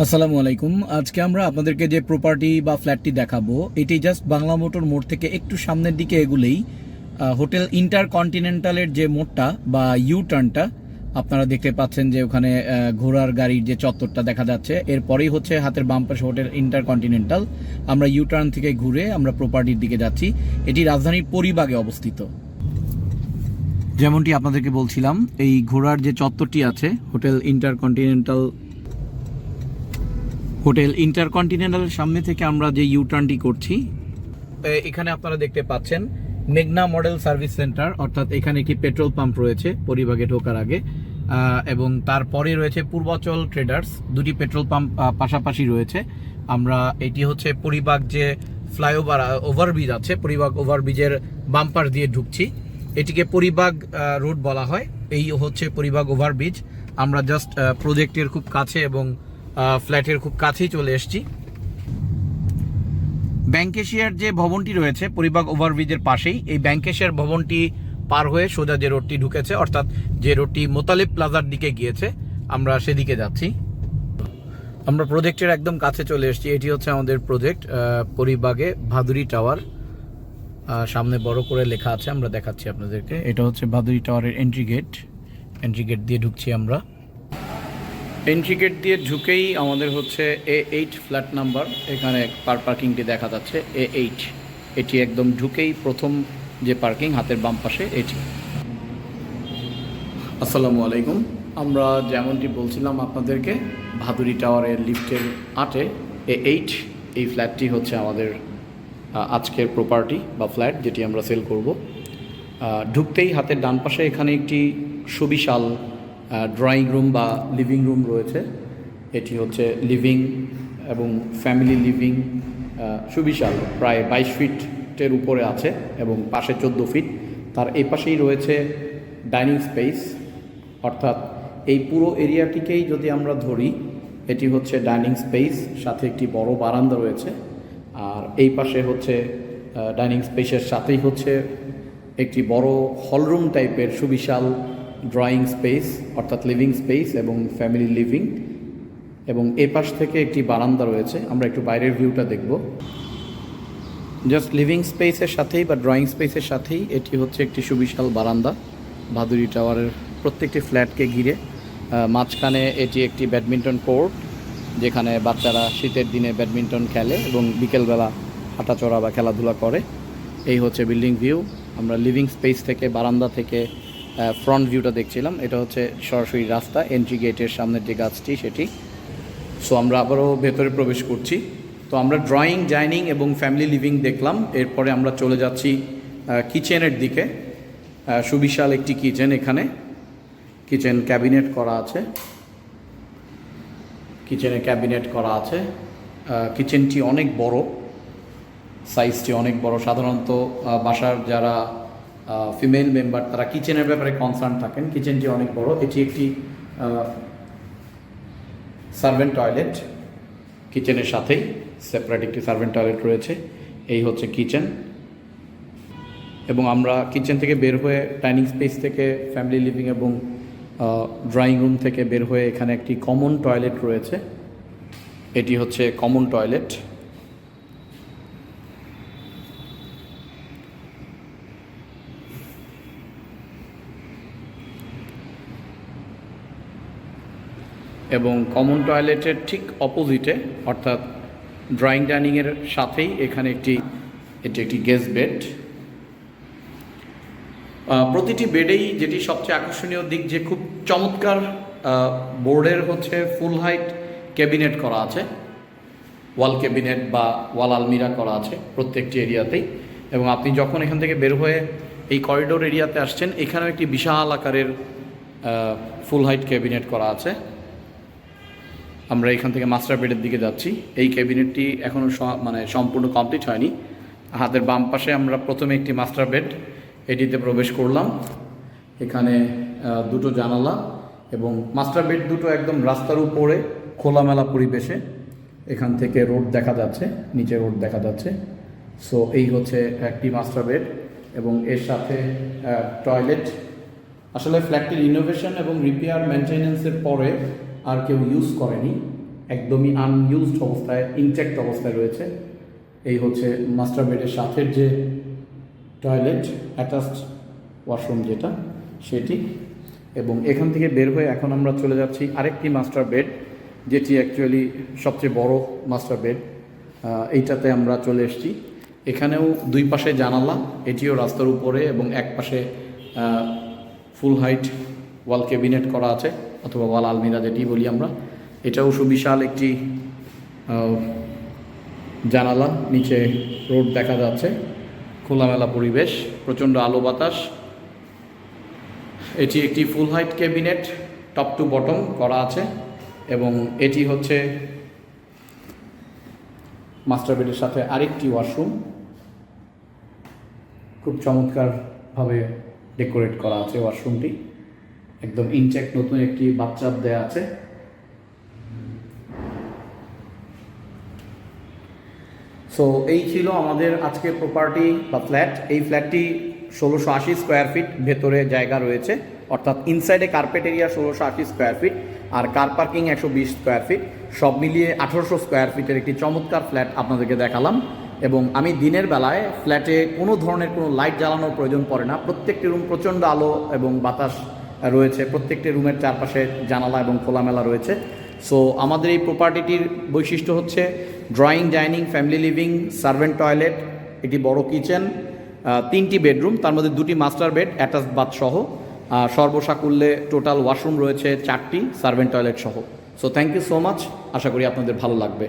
আসসালামু আলাইকুম। আজকে আমরা আপনাদেরকে যে প্রপার্টি বা ফ্ল্যাটটি দেখাবো এটি জাস্ট বাংলা মোটর মোড় থেকে একটু সামনের দিকে এগুলেই হোটেল ইন্টারকন্টিনেন্টালের যে মোড়টা বা ইউ টার্নটা আপনারা দেখতে পাচ্ছেন যে ওখানে ঘোড়ার গাড়ির যে চত্বরটা দেখা যাচ্ছে, এরপরেই হচ্ছে হাতের বাম পাশে হোটেল ইন্টারকন্টিনেন্টাল। আমরা ইউ টার্ন থেকে ঘুরে আমরা প্রপার্টির দিকে যাচ্ছি। এটি রাজধানীর পরিবাগে অবস্থিত। যেমনটি আপনাদেরকে বলছিলাম, এই ঘোড়ার যে চত্বরটি আছে হোটেল ইন্টারকন্টিনেন্টালের সামনে থেকে আমরা যে ইউ টার্নটি করছি, এখানে আপনারা দেখতে পাচ্ছেন মেঘনা মডেল সার্ভিস সেন্টার, অর্থাৎ এখানে একটি পেট্রোল পাম্প রয়েছে পরিবাগে ঢোকার আগে, এবং তারপরে রয়েছে পূর্বাচল ট্রেডার্স। দুটি পেট্রোল পাম্প পাশাপাশি রয়েছে। আমরা এটি হচ্ছে পরিবাগ যে ফ্লাইওভার ওভারব্রিজ আছে, পরিবাগ ওভারব্রিজের বাম্পার দিয়ে ঢুকছি। এটিকে পরিবাগ রোড বলা হয়। এই হচ্ছে পরিবাগ ওভারব্রিজ। আমরা জাস্ট প্রজেক্টের খুব কাছে এবং ফ্ল্যাটের খুব কাছেই চলে এসেছি। ব্যাংক এশিয়ার যে ভবনটি রয়েছে পরিবাগ ওভারব্রিজের পাশেই, এই ব্যাংক এশিয়ার ভবনটি পার হয়ে সোজা যে রোডটি ঢুকেছে, অর্থাৎ যে রোডটি মোতালেব প্লাজার দিকে গিয়েছে, আমরা সেদিকে যাচ্ছি। আমরা প্রজেক্টের একদম কাছে চলে এসেছি। এটি হচ্ছে আমাদের প্রজেক্ট পরিবাগে ভাদুরী টাওয়ার। সামনে বড় করে লেখা আছে, আমরা দেখাচ্ছি আপনাদেরকে। এটা হচ্ছে ভাদুরী টাওয়ারের এন্ট্রি গেট দিয়ে ঢুকছি আমরা। এন্ট্রি গেট দিয়ে ঢুকেই আমাদের হচ্ছে A8 ফ্ল্যাট নাম্বার। এখানে পার্কিংটি দেখা যাচ্ছে A8। এটি একদম ঢুকেই প্রথম যে পার্কিং হাতের বাম পাশে এটি। আসসালামু আলাইকুম। আমরা যেমনটি বলছিলাম আপনাদেরকে, ভাদুরী টাওয়ারের লিফটের 8-এ A8 এই ফ্ল্যাটটি হচ্ছে আমাদের আজকের প্রপার্টি বা ফ্ল্যাট, যেটি আমরা সেল করব। ঢুকতেই হাতের ডান পাশে এখানে একটি সুবিশাল ড্রয়িং রুম বা লিভিং রুম রয়েছে। এটি হচ্ছে লিভিং এবং ফ্যামিলি লিভিং, সুবিশাল, প্রায় 22 ফিটের উপরে আছে এবং পাশে 14 ফিট। তার এই পাশেই রয়েছে ডাইনিং স্পেস, অর্থাৎ এই পুরো এরিয়াটিকেই যদি আমরা ধরি, এটি হচ্ছে ডাইনিং স্পেস, সাথে একটি বড় বারান্দা রয়েছে। আর এই পাশে হচ্ছে ডাইনিং স্পেসের সাথেই হচ্ছে একটি বড় হলরুম টাইপের সুবিশাল ড্রয়িং স্পেস, অর্থাৎ লিভিং স্পেস এবং ফ্যামিলি লিভিং। এবং এ পাশ থেকে একটি বারান্দা রয়েছে। আমরা একটু বাইরের ভিউটা দেখব। জাস্ট লিভিং স্পেসের সাথেই বা ড্রয়িং স্পেসের সাথেই এটি হচ্ছে একটি সুবিশাল বারান্দা ভাদুরী টাওয়ারের প্রত্যেকটি ফ্ল্যাটকে ঘিরে। মাঝখানে এটি একটি ব্যাডমিন্টন কোর্ট, যেখানে বাচ্চারা শীতের দিনে ব্যাডমিন্টন খেলে এবং বিকেলবেলা হাঁটাচড়া বা খেলাধুলা করে। এই হচ্ছে বিল্ডিং ভিউ। আমরা লিভিং স্পেস থেকে, বারান্দা থেকে ফ্রন্ট ভিউটা দেখছিলাম। এটা হচ্ছে সরাসরি রাস্তা, এন্ট্রি গেটের সামনের যে গাছটি সেটি। সো আমরা আবারও ভেতরে প্রবেশ করছি। তো আমরা ড্রয়িং, ডাইনিং এবং ফ্যামিলি লিভিং দেখলাম। এরপরে আমরা চলে যাচ্ছি কিচেনের দিকে। সুবিশাল একটি কিচেন, এখানে কিচেন ক্যাবিনেট করা আছে। কিচেনটি অনেক বড়, সাইজটি অনেক বড়। সাধারণত বাসার যারা ফিমেল মেম্বার তারা কিচেনের ব্যাপারে কনসার্ন থাকেন। কিচেনটি অনেক বড়। এটি একটি সার্ভেন্ট টয়লেট, কিচেনের সাথেই সেপারেট একটি সার্ভেন্ট টয়লেট রয়েছে। এই হচ্ছে কিচেন। এবং আমরা কিচেন থেকে বের হয়ে ডাইনিং স্পেস থেকে, ফ্যামিলি লিভিং এবং ড্রয়িং রুম থেকে বের হয়ে এখানে একটি কমন টয়লেট রয়েছে। এটি হচ্ছে কমন টয়লেট। এবং কমন টয়লেটের ঠিক অপোজিটে, অর্থাৎ ড্রয়িং ডাইনিংয়ের সাথেই এখানে এটি একটি গেস্ট বেড। প্রতিটি বেডেই যেটি সবচেয়ে আকর্ষণীয় দিক, যে খুব চমৎকার বোর্ডের হচ্ছে ফুল হাইট ক্যাবিনেট করা আছে, ওয়াল ক্যাবিনেট বা ওয়াল আলমিরা করা আছে প্রত্যেকটি এরিয়াতেই। এবং আপনি যখন এখান থেকে বের হয়ে এই করিডোর এরিয়াতে আসছেন, এখানেও একটি বিশাল আকারের ফুল হাইট ক্যাবিনেট করা আছে। আমরা এখান থেকে মাস্টার বেডের দিকে যাচ্ছি। এই ক্যাবিনেটটি এখনও সম্পূর্ণ কমপ্লিট হয়নি। হাতের বাম পাশে আমরা প্রথমে একটি মাস্টার বেড, এটিতে প্রবেশ করলাম। এখানে দুটো জানালা এবং মাস্টার বেড দুটো একদম রাস্তার উপরে খোলামেলা পরিবেশে। এখান থেকে রোড দেখা যাচ্ছে, নিচে রোড দেখা যাচ্ছে। সো এই হচ্ছে একটি মাস্টার বেড এবং এর সাথে টয়লেট। আসলে ফ্ল্যাটটির ইনোভেশন এবং রিপেয়ার মেনটেন্যান্সের পরে আর কেউ ইউজ করেনি। একদমই আনইউজড অবস্থায়, ইনট্যাক্ট অবস্থায় রয়েছে। এই হচ্ছে মাস্টার বেডের সাথের যে টয়লেট, অ্যাটাচড ওয়াশরুম যেটা, সেটি। এবং এখান থেকে বের হয়ে এখন আমরা চলে যাচ্ছি আরেকটি মাস্টার বেড, যেটি অ্যাকচুয়ালি সবচেয়ে বড় মাস্টার বেড। এইটাতে আমরা চলে এসেছি। এখানেও দুই পাশে জানালা, এটিও রাস্তার উপরে, এবং এক পাশে ফুল হাইট ওয়াল ক্যাবিনেট করা আছে, অথবা ওয়াল আলমিরা যেটি বলি আমরা। এটাও সুবিশাল একটি জানালা, নিচে রোড দেখা যাচ্ছে, খোলামেলা পরিবেশ, প্রচণ্ড আলো বাতাস। এটি একটি ফুল height cabinet, top to bottom করা আছে, এবং এটি হচ্ছে মাস্টার বেডের সাথে আরেকটি ওয়াশরুম। খুব চমৎকারভাবে ডেকোরেট করা আছে ওয়াশরুমটি, একদম ইনট্যাক্ট নতুন একটি বাথটাব দেয়া আছে। সো এই ছিল আমাদের আজকে প্রপার্টি বা ফ্ল্যাট। এই ফ্ল্যাটটি 1680 স্কোয়ার ফিট ভেতরে জায়গা রয়েছে, অর্থাৎ ইনসাইডে কার্পেট এরিয়া 1680 স্কোয়ার ফিট, আর কার পার্কিং 120 স্কোয়ার ফিট, সব মিলিয়ে 1800 স্কোয়ার ফিটের একটি চমৎকার ফ্ল্যাট আপনাদেরকে দেখালাম। এবং আমি দিনের বেলায় ফ্ল্যাটে কোনো ধরনের কোনো লাইট জ্বালানোর প্রয়োজন পড়ে না। প্রত্যেকটি রুম প্রচণ্ড আলো এবং বাতাস রয়েছে, প্রত্যেকটি রুমের চারপাশে জানালা এবং খোলামেলা রয়েছে। সো আমাদের এই প্রপার্টিটির বৈশিষ্ট্য হচ্ছে drawing, dining, family living, servant toilet, একটি বড় কিচেন, 3টি বেডরুম, তার মধ্যে 2টি মাস্টার বেড অ্যাটাচ বাথ সহ, সর্বসাকুল্যে টোটাল ওয়াশরুম রয়েছে 4টি, সার্ভেন্ট টয়লেট সহ। So thank you so much, আশা করি আপনাদের ভালো লাগবে।